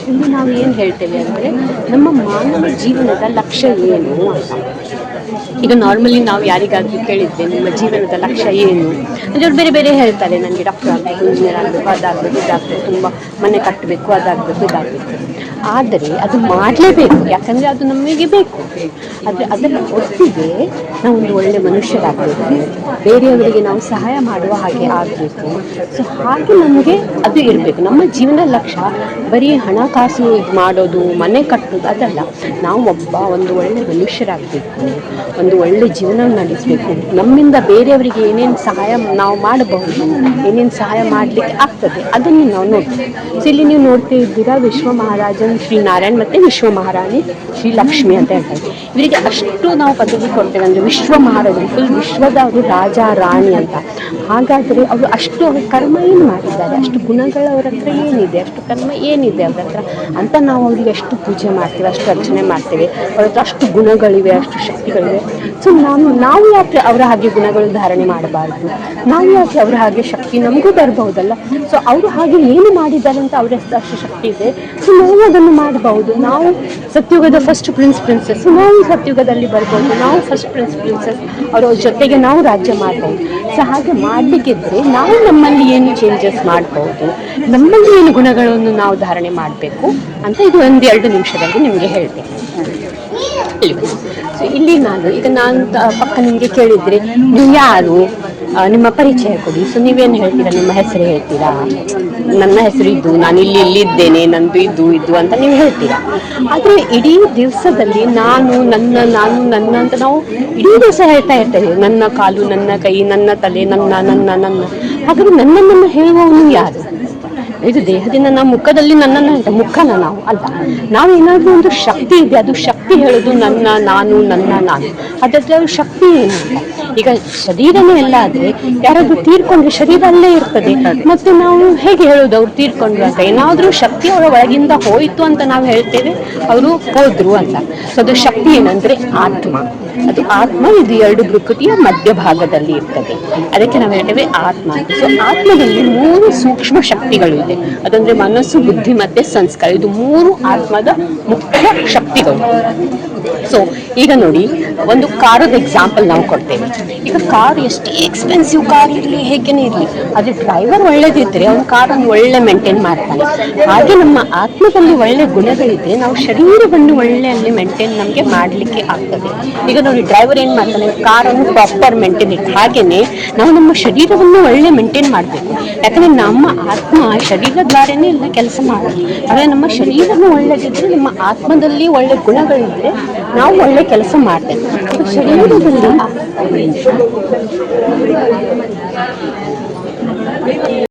ಇಲ್ಲಿ ನಾವು ಏನು ಹೇಳ್ತೇವೆ ಅಂದರೆ ನಮ್ಮ ಮಾನವ ಜೀವನದ ಲಕ್ಷ್ಯ ಏನು ಅಂತ. ಈಗ ನಾರ್ಮಲಿ ನಾವು ಯಾರಿಗಾದ್ರೂ ಕೇಳಿದ್ರೆ ನಿಮ್ಮ ಜೀವನದ ಲಕ್ಷ್ಯ ಏನು ಅಂದರೆ ಅವ್ರು ಬೇರೆ ಬೇರೆ ಹೇಳ್ತಾರೆ. ನನಗೆ ಡಾಕ್ಟರ್ ಆಗಬೇಕು, ಇಂಜಿನಿಯರ್ ಆಗಬೇಕು, ಅದಾಗಬೇಕು, ಇದಾಗಬೇಕು, ತುಂಬ ಮನೆ ಕಟ್ಟಬೇಕು, ಅದಾಗಬೇಕು, ಇದಾಗಬೇಕು. ಆದರೆ ಅದು ಮಾಡಲೇಬೇಕು, ಯಾಕಂದರೆ ಅದು ನಮಗೆ ಬೇಕು. ಆದರೆ ಅದರ ಒಟ್ಟಿಗೆ ನಾವು ಒಂದು ಒಳ್ಳೆಯ ಮನುಷ್ಯರಾಗಬೇಕು, ಬೇರೆಯವರಿಗೆ ನಾವು ಸಹಾಯ ಮಾಡುವ ಹಾಗೆ ಆಗಬೇಕು. ಸೊ ಹಾಗೆ ನಮಗೆ ಅದು ಇರಬೇಕು. ನಮ್ಮ ಜೀವನದ ಲಕ್ಷ್ಯ ಬರೀ ಹಣಕಾಸು ಇದು ಮಾಡೋದು, ಮನೆ ಕಟ್ಟೋದು ಅದಲ್ಲ. ನಾವು ಒಂದು ಒಳ್ಳೆಯ ಮನುಷ್ಯರಾಗಬೇಕು, ಒಂದು ಒಳ್ಳೆ ಜೀವನ ನಡೆಸಬೇಕು. ನಮ್ಮಿಂದ ಬೇರೆಯವರಿಗೆ ಏನೇನು ಸಹಾಯ ನಾವು ಮಾಡಬಹುದು, ಏನೇನು ಸಹಾಯ ಮಾಡಲಿಕ್ಕೆ ಆಗ್ತದೆ ಅದನ್ನು ನಾವು ನೋಡ್ತೀವಿ. ಸೊ ಇಲ್ಲಿ ನೀವು ನೋಡ್ತಾ ಇದ್ದೀರಾ, ವಿಶ್ವ ಮಹಾರಾಜನ್ ಶ್ರೀ ನಾರಾಯಣ್ ಮತ್ತು ವಿಶ್ವ ಮಹಾರಾಣಿ ಶ್ರೀ ಲಕ್ಷ್ಮಿ ಅಂತ ಹೇಳ್ತಾರೆ. ಇವರಿಗೆ ಅಷ್ಟು ನಾವು ಪದವಿ ಕೊಡ್ತೇವೆ. ಅಂದರೆ ವಿಶ್ವ ಮಹಾರಾಜರು ಫುಲ್ ವಿಶ್ವದ ಅವರು ರಾಜ ರಾಣಿ ಅಂತ. ಹಾಗಾದರೆ ಅವರು ಅಷ್ಟು ಅವ್ರ ಕರ್ಮ ಏನು ಮಾಡಿದ್ದಾರೆ, ಅಷ್ಟು ಗುಣಗಳು ಅವ್ರ ಹತ್ರ ಏನಿದೆ, ಅಷ್ಟು ಕರ್ಮ ಏನಿದೆ ಅವ್ರ ಹತ್ರ ಅಂತ ನಾವು ಅವರಿಗೆ ಅಷ್ಟು ಪೂಜೆ ಮಾಡ್ತೇವೆ, ಅಷ್ಟು ಅರ್ಚನೆ ಮಾಡ್ತೇವೆ. ಅವ್ರ ಹತ್ರ ಅಷ್ಟು ಗುಣಗಳಿವೆ, ಅಷ್ಟು ಶಕ್ತಿಗಳಿವೆ. ಸೊ ನಾವು ಯಾಕೆ ಅವರ ಹಾಗೆ ಗುಣಗಳು ಧಾರಣೆ ಮಾಡಬಾರ್ದು? ನಾವು ಯಾಕೆ ಅವರ ಹಾಗೆ ಶಕ್ತಿ ನಮಗೂ ಬರಬಹುದಲ್ಲ? ಸೊ ಅವರು ಹಾಗೆ ಏನು ಮಾಡಿದ್ದಾರೆ ಅಂತ ಅವರ ಅಷ್ಟು ಶಕ್ತಿ ಇದೆ. ಸೊ ನಾವು ಅದನ್ನು ಮಾಡಬಹುದು. ನಾವು ಸತ್ಯುಗದ ಫಸ್ಟ್ ಪ್ರಿನ್ಸಸ್, ನಾವು ಸತ್ಯುಗದಲ್ಲಿ ಬರ್ಬೋದು. ನಾವು ಫಸ್ಟ್ ಪ್ರಿನ್ಸಸ್, ಅವರ ಜೊತೆಗೆ ನಾವು ರಾಜ್ಯ ಮಾಡ್ಬೋದು. ಸೊ ಹಾಗೆ ಮಾಡಲಿಕ್ಕಿದ್ರೆ ನಾವು ನಮ್ಮಲ್ಲಿ ಏನು ಚೇಂಜಸ್ ಮಾಡ್ಬೋದು, ನಮ್ಮಲ್ಲಿ ಏನು ಗುಣಗಳನ್ನು ನಾವು ಧಾರಣೆ ಮಾಡಬೇಕು ಅಂತ ಇದು 1-2 ನಿಮಿಷದಲ್ಲಿ ನಿಮಗೆ ಹೇಳ್ತೇನೆ. ಸೊ ಇಲ್ಲಿ ನಾನು ಪಕ್ಕ ನಿಮಗೆ ಕೇಳಿದರೆ ನೀವು ಯಾರು, ನಿಮ್ಮ ಪರಿಚಯ ಕೊಡಿ. ಸೊ ನೀವೇನು ಹೇಳ್ತೀರಾ? ನಿಮ್ಮ ಹೆಸರು ಹೇಳ್ತೀರಾ? ನನ್ನ ಹೆಸರು ಇದು, ನಾನು ಇಲ್ಲಿದ್ದೇನೆ, ನಂದು ಇದು ಅಂತ ನೀವು ಹೇಳ್ತೀರಾ. ಆದರೆ ಇಡೀ ದಿವಸದಲ್ಲಿ ನಾನು ನನ್ನ ಅಂತ ನಾವು ಇಡೀ ದಿವಸ ಹೇಳ್ತಾ ಇರ್ತೇವೆ. ನನ್ನ ಕಾಲು, ನನ್ನ ಕೈ, ನನ್ನ ತಲೆ, ನನ್ನ ಹಾಗಾದ್ರೆ ನನ್ನನ್ನು ಹೇಳುವವನು ಯಾರು? ಇದು ದೇಹದಿಂದ ನಾವು ಮುಖದಲ್ಲಿ ನನ್ನನ್ನು ಅಂತ ಮುಖನ ನಾವು ಅಲ್ಲ. ನಾವೇನಾದರೂ ಒಂದು ಶಕ್ತಿ ಇದೆ, ಅದು ಶಕ್ತಿ ಹೇಳೋದು ನಾನು. ಅದಾದ್ರೆ ಅದು ಶಕ್ತಿ ಏನು ಅಂತ. ಈಗ ಶರೀರನೇ ಎಲ್ಲ ಆದರೆ ಯಾರಾದ್ರೂ ತೀರ್ಕೊಂಡ್ರೆ ಶರೀರ ಅಲ್ಲೇ ಇರ್ತದೆ. ಮತ್ತೆ ನಾವು ಹೇಗೆ ಹೇಳೋದು ಅವ್ರು ತೀರ್ಕೊಂಡ್ರು ಅಂತ? ಏನಾದರೂ ಶಕ್ತಿ ಅವರ ಒಳಗಿಂದ ಹೋಯಿತು ಅಂತ ನಾವು ಹೇಳ್ತೇವೆ, ಅವರು ಹೋದ್ರು ಅಂತ. ಸೊ ಅದು ಶಕ್ತಿ ಏನಂದ್ರೆ ಆತ್ಮ. ಅದು ಆತ್ಮ ಇದು 2 ಭ್ರುಕುಟಿಯ ಮಧ್ಯಭಾಗದಲ್ಲಿ ಇರ್ತದೆ. ಅದಕ್ಕೆ ನಾವು ಹೇಳ್ತೇವೆ ಆತ್ಮ ಅಂತ. ಸೊ ಆತ್ಮದಲ್ಲಿ 3 ಸೂಕ್ಷ್ಮ ಶಕ್ತಿಗಳು ಇದೆ. ಅದಂದ್ರೆ ಮನಸ್ಸು, ಬುದ್ಧಿ ಮತ್ತೆ ಸಂಸ್ಕಾರ. ಇದು 3 ಆತ್ಮದ ಮುಖ್ಯ ಶಕ್ತಿಗಳು. ಸೊ ಈಗ ನೋಡಿ, ಒಂದು ಕಾರದ ಎಕ್ಸಾಂಪಲ್ ನಾವು ಕೊಡ್ತೇವೆ. ಈಗ ಕಾರ್ ಎಷ್ಟೇ ಎಕ್ಸ್ಪೆನ್ಸಿವ್ ಕಾರ್ ಇರಲಿ, ಹೇಗೇನೆ ಇರಲಿ, ಅದು ಡ್ರೈವರ್ ಒಳ್ಳೇದಿದ್ರೆ ಅವನ ಕಾರನ್ನು ಒಳ್ಳೆ ಮೇಂಟೈನ್ ಮಾಡ್ತಾನೆ. ಹಾಗೆ ನಮ್ಮ ಆತ್ಮದಲ್ಲಿ ಒಳ್ಳೆ ಗುಣಗಳಿದ್ರೆ ನಾವು ಶರೀರವನ್ನು ಒಳ್ಳೆ ಅಲ್ಲಿ ಮೇಂಟೈನ್ ನಮಗೆ ಮಾಡಲಿಕ್ಕೆ ಆಗ್ತದೆ. ಈಗ ನೋಡಿ, ಡ್ರೈವರ್ ಏನು ಮಾಡ್ತಾನೆ, ಕಾರನ್ನು ಪ್ರಾಪರ್ ಮೇಂಟೈನ್ ಇಟ್ಟು, ಹಾಗೇನೆ ನಾವು ನಮ್ಮ ಶರೀರವನ್ನು ಒಳ್ಳೆ ಮೇಂಟೈನ್ ಮಾಡಬೇಕು. ಯಾಕಂದರೆ ನಮ್ಮ ಆತ್ಮ ಶರೀರದ್ವಾರನೇ ಎಲ್ಲ ಕೆಲಸ ಮಾಡೋದು. ಆದರೆ ನಮ್ಮ ಶರೀರನೂ ಒಳ್ಳೆದಿದ್ರೆ, ನಮ್ಮ ಆತ್ಮದಲ್ಲಿ ಒಳ್ಳೆ ಗುಣಗಳಿದ್ರೆ ನಾವು ಒಳ್ಳೆ ಕೆಲಸ ಮಾಡ್ತೇವೆ. ಶರೀರದಲ್ಲಿ